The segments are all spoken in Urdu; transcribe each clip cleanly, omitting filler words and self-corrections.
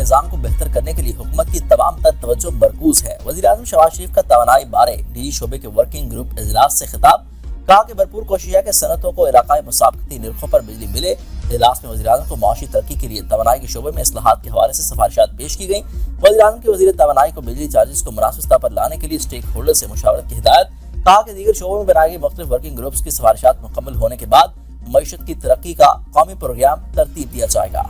نظام کو بہتر کرنے کے لیے حکومت کی تمام تر توجہ مرکوز ہے۔ وزیر اعظم شہباز شریف کا توانائی بارے ڈی شعبے کے ورکنگ گروپ اجلاس سے خطاب، کہا کہ بھرپور کوشش ہے کہ صنعتوں کو علاقائی مسابقتی نرخوں پر بجلی ملے۔ اجلاس میں وزیر اعظم کو معاشی ترقی کے لیے توانائی کے شعبے میں اصلاحات کے حوالے سے سفارشات پیش کی گئیں۔ وزیر اعظم کے وزیر توانائی کو بجلی چارجز کو مناسب سطح پر لانے کے لیے اسٹیک ہولڈر سے مشاورت کی ہدایت، کہا کہ دیگر شعبوں میں بنائے گئے مختلف ورکنگ گروپس کی سفارشات مکمل ہونے کے بعد معیشت کی ترقی کا قومی پروگرام ترتیب دیا جائے گا۔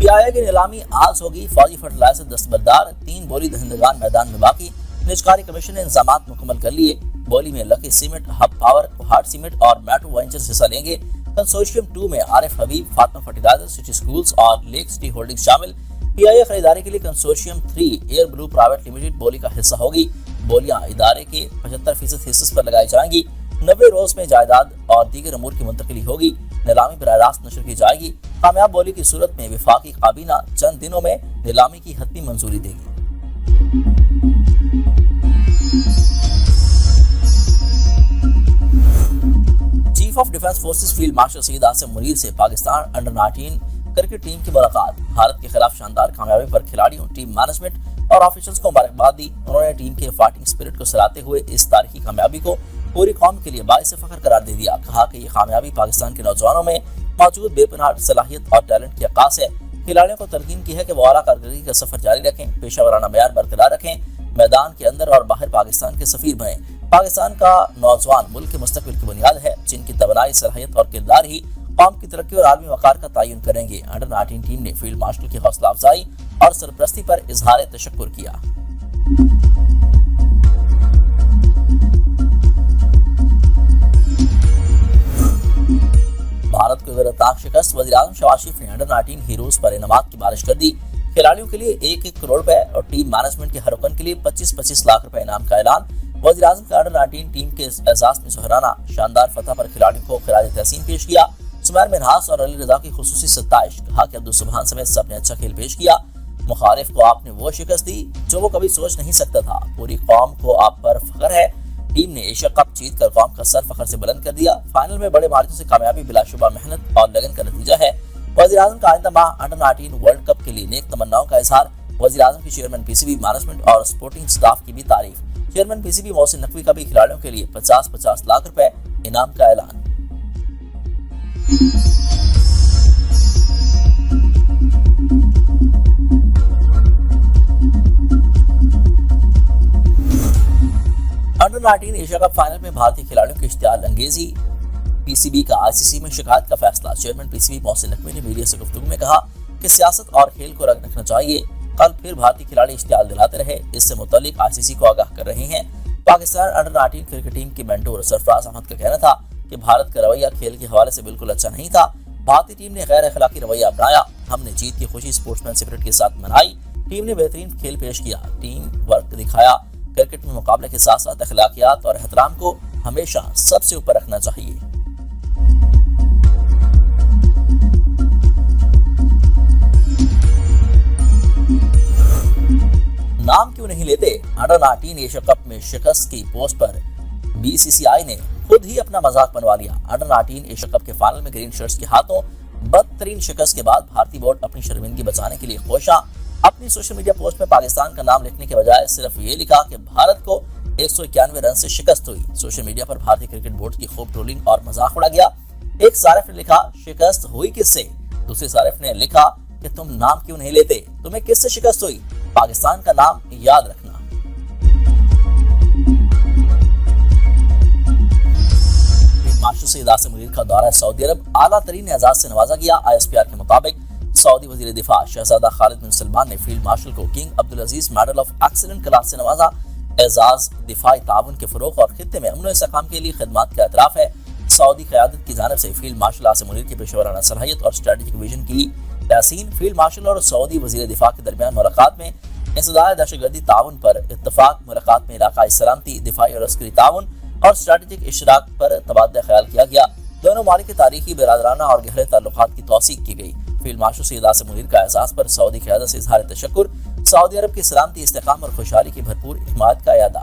پی آئی اے کی نیلامی آج ہوگی، فوجی فرٹیلائزر دستبردار، 3 بولی دہندگان میدان میں باقی۔ نجکاری کمیشن نے انتظامات مکمل کر لیے۔ بولی میں لکی سیمنٹ، ہب پاور، کوہاٹ سیمنٹ اور میٹرو وینچرز حصہ لیں گے۔ کنسورشیم 2 میں عارف حبیب، فاطمہ فرٹیلائزر، سٹی سکولز اور لیک سٹی ہولڈنگز شامل۔ پی آئی اے خریداری کے لیے consortium 3 Airblue private limited بولی کا حصہ ہوگی۔ بولیاں ادارے کے 75% حصص پر لگائی جائیں گی۔ 90 روز میں جائیداد اور دیگر امور کی منتقلی ہوگی۔ نیلامی براہ راست نشر کی جائے گی۔ کامیاب بولی کی صورت میں وفاقی کابینہ چند دنوں میں نیلامی کی حتمی منظوری دے گی۔ Chief of defence forces field marshal Syed Asim Munir سے پاکستان انڈر 19 کرکٹ ٹیم کی ملاقات۔ بھارت کے خلاف شاندار کامیابی پر کھلاڑیوں، ٹیم مینجمنٹ اور آفیشلز کو مبارکباد دی۔ انہوں نے ٹیم کے فائٹنگ اسپرٹ کو سراہتے ہوئے اس تاریخی کامیابی کو پوری قوم کے لیے باعث فخر قرار دے دیا۔ کہا کہ یہ کامیابی پاکستان کے نوجوانوں میں موجود بے پناہ صلاحیت اور ٹیلنٹ کی عکاس ہے۔ کھلاڑیوں کو تلقین کی ہے کہ وہ اعلیٰ کارکردگی کا سفر جاری رکھیں، پیشہ ورانہ معیار برقرار رکھیں، میدان کے اندر اور باہر پاکستان کے سفیر بنیں۔ پاکستان کا نوجوان ملک کے مستقبل کی بنیاد ہے، جن کی توانائی، صلاحیت اور کردار ہی قوم کی ترقی اور عالمی وقار کا تعین کریں گے۔ انڈر 19 ٹیم نے فیلڈ مارشل کی حوصلہ افزائی اور سرپرستی پر اظہار تشکر کیا۔ بھارت کو زبردست شکست، وزیر اعظم شہباز شریف نے انڈر 19 ہیروز پر انعامات کی بارش کر دی۔ کھلاڑیوں کے لیے 1-1 کروڑ روپے اور ٹیم مینجمنٹ کے ہر رکن کے لیے 25-25 لاکھ روپے انعام کا اعلان۔ وزیر اعظم کا انڈر 19 ٹیم کے اعزاز میں سہرانہ شاندار فتح پر کھلاڑیوں کو خراج تحسین پیش کیا۔ سمیر منہاس اور علی رضا کی خصوصی ستائش، کہا کہ عبدالسبحان سمیت سب نے اچھا کھیل پیش کیا۔ مخالف کو آپ نے وہ شکست دی جو وہ کبھی سوچ نہیں سکتا تھا۔ پوری قوم کو آپ پر فخر ہے۔ ٹیم نے ایشیا کپ جیت کر قوم کا سر فخر سے بلند کر دیا۔ فائنل میں بڑے مارجن سے کامیابی بلا شبہ محنت اور لگن کا نتیجہ ہے۔ وزیر اعظم کا آئندہ ماہ انڈر 19 ورلڈ کپ کے لیے نیک تمناؤں کا اظہار۔ وزیر اعظم کی chairman P C B management اور سپورٹنگ سٹاف کی بھی تعریف۔ Chairman P C B Mohsin Naqvi کا بھی کھلاڑیوں کے لیے 50-50 لاکھ روپے انعام کا اعلان۔ انڈر 19 ایشیا کپ فائنل میں بھارتی کھلاڑیوں کی اشتعال انگیزی، پی سی بی کا آئی سی سی میں شکایت کا فیصلہ۔ Chairman P C B Mohsin Naqvi نے میڈیا سے گفتگو میں کہا کہ سیاست اور کھیل کو رنگ رکھنا چاہیے۔ کل پھر بھارتی کھلاڑی اشتعال دلاتے رہے، اس سے متعلق آئی سی سی کو آگاہ کر رہے ہیں۔ پاکستان انڈر 19 کرکٹ ٹیم کی مینٹور سرفراز احمد کا کہنا تھا کہ بھارت کا رویہ کھیل کے حوالے سے بالکل اچھا نہیں تھا۔ بھارتی ٹیم نے غیر اخلاقی رویہ اپنایا۔ ہم نے جیت کی خوشی اسپورٹس مین اسپرٹ کے ساتھ منائی۔ ٹیم نے بہترین کھیل پیش کیا، ٹیم ورک دکھایا۔ کرکٹ میں مقابلے کے ساتھ ساتھ اخلاقیات اور احترام کو ہمیشہ سب سے اوپر رکھنا چاہیے۔ نام کیوں نہیں لیتے؟ انڈر 19 ایشیا کپ میں شکست کی پوسٹ پر بی سی سی آئی نے خود ہی اپنا مذاق بنوا لیا۔ انڈر 19 ایشیا کپ کے فائنل میں گرین شرٹس کے ہاتھوں بدترین شکست کے بعد بھارتی بورڈ اپنی شرمندگی بچانے کے لیے خوشاں۔ اپنی سوشل میڈیا پوسٹ میں پاکستان کا نام لکھنے کے بجائے صرف یہ لکھا کہ بھارت کو 191 رن سے شکست ہوئی۔ سوشل میڈیا پر بھارتی کرکٹ بورڈ کی خوب ٹرولنگ اور مذاق اڑا گیا۔ ایک صارف نے لکھا شکست ہوئی کس سے؟ دوسرے صارف نے لکھا کہ تم نام کیوں نہیں لیتے؟ تمہیں کس سے شکست ہوئی؟ پاکستان کا نام یاد رکھنا۔ مارشل سید عاصم منیر کا دورہ سعودی عرب، اعلیٰ ترین اعزاز سے نوازا گیا۔ آئی ایس پی آر کے مطابق سعودی وزیر دفاع شہزادہ خالد بن سلمان نے فیلڈ مارشل کو King Abdulaziz medal of excellent class سے نوازا۔ اعزاز دفاعی تعاون کے فروغ اور خطے میں امن و استحکام کے لیے خدمات کا اعتراف ہے۔ سعودی قیادت کی جانب سے فیلڈ مارشل عاصم منیر کی پیشہ ورانہ صلاحیت اور اسٹریٹجک ویژن کی تحسین۔ فیلڈ مارشل اور سعودی وزیر دفاع کے درمیان ملاقات میں انسداد دہشت گردی تعاون پر اتفاق۔ ملاقات میں علاقائی سلامتی، دفاعی اور عسکری تعاون اور اسٹریٹجک اشتراک پر تبادلہ خیال کیا گیا۔ دونوں ممالک کے تاریخی، برادرانہ اور گہرے تعلقات کی توثیق کی گئی۔ فیلڈ مارشل سید عاصم منیر کا اعزاز پر سعودی قیادت سے اظہار تشکر۔ سعودی عرب کی سلامتی، استحکام اور خوشحالی کی بھرپور حمایت کا اعادہ۔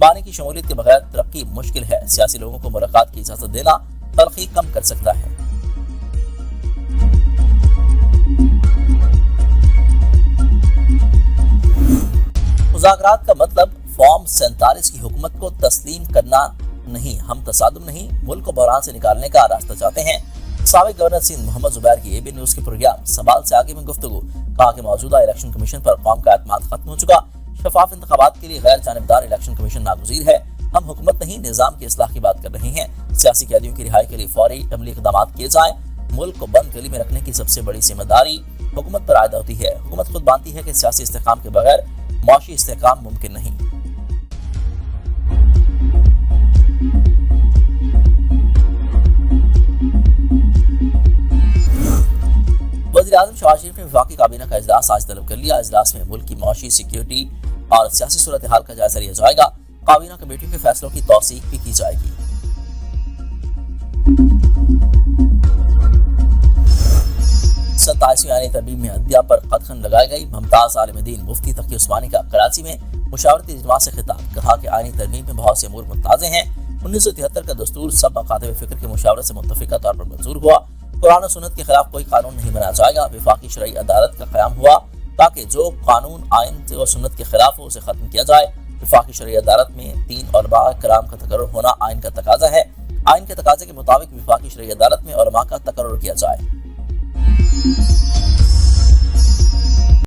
بانی کی شمولیت کے بغیر ترقی مشکل ہے۔ سیاسی لوگوں کو ملاقات کی اجازت دینا تلخی کم کر سکتا ہے۔ مذاکرات کا مطلب فارم 47 کی حکومت کو تسلیم کرنا نہیں، ہم تصادم نہیں، ملک کو بحران سے نکالنے کا راستہ چاہتے ہیں۔ سابق گورنر سندھ محمد زبیر کی اے بی نیوز کے پروگرام سوال سے آگے میں گفتگو، کہا کہ موجودہ الیکشن کمیشن پر قوم کا اعتماد ختم ہو چکا، شفاف انتخابات کے لیے غیر جانبدار الیکشن کمیشن ناگزیر ہے، ہم حکومت نہیں نظام کی اصلاح کی بات کر رہے ہیں، سیاسی قیدیوں کی رہائی کے لیے فوری عملی اقدامات کیے جائیں، ملک کو بند گلی میں رکھنے کی سب سے بڑی ذمہ داری حکومت پر عائد ہوتی ہے، حکومت خود مانتی ہے کہ سیاسی استحکام کے بغیر معاشی استحکام ممکن نہیں۔ وزیر اعظم شہباز شریف نے وفاقی کابینہ کا اجلاس آج طلب کر لیا۔ اجلاس میں ملک کی معاشی، سیکیورٹی اور سیاسی صورتحال کا جائزہ لیا جائے گا، کابینہ کمیٹیوں کے فیصلوں کی توثیق بھی کی جائے گی۔ 27ویں آئینی ترمیم میں عدلیہ پر قدغن لگائی گئی۔ ممتاز عالم دین مفتی تقی عثمانی کا کراچی میں مشاورتی اجتماع سے خطاب، کہا کہ آئینی ترمیم میں بہت سے امور متنازع ہیں۔ 1973 کا دستور سب مکاتب فکر کے مشاورت سے متفقہ طور پر منظور ہوا۔ قرآن و سنت کے خلاف کوئی قانون نہیں بنایا جائے گا۔ وفاقی شرعی عدالت کا قیام ہوا تاکہ جو قانون آئین و سنت کے خلاف ہو اسے ختم کیا جائے۔ وفاقی شرعی عدالت میں 3 علماء کرام کا تقرر ہونا آئین کا تقاضا ہے۔ آئین کے تقاضے کے مطابق وفاقی شرعی عدالت میں علماء کا تقرر کیا جائے۔